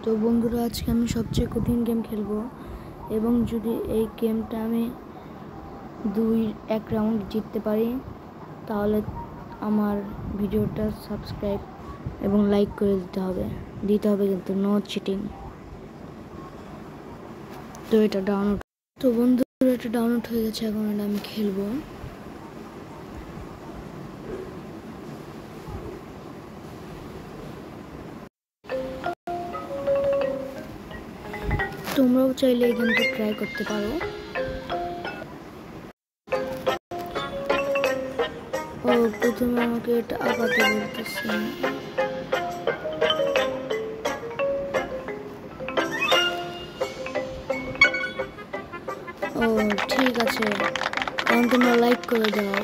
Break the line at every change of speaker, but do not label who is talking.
তো বন্ধুরা, আজকে আমি সবচেয়ে কঠিন গেম খেলবো এবং যদি এই গেমটা আমি 1 রাউন্ড জিততে পারি তাহলে আমার ভিডিওটা সাবস্ক্রাইব এবং লাইক করে দিতে হবে কিন্তু নো চিটিং। তো এটা ডাউনলোড হয়ে গেছে, এখন এটা আমি খেলবো। তোমরাও চাইলে এই গেমটা ট্রাই করতে পারো। ও প্রথমে আমাকে এটা আগাতে বলতেছে। ও ঠিক আছে, এখন তোমরা লাইক করে দাও।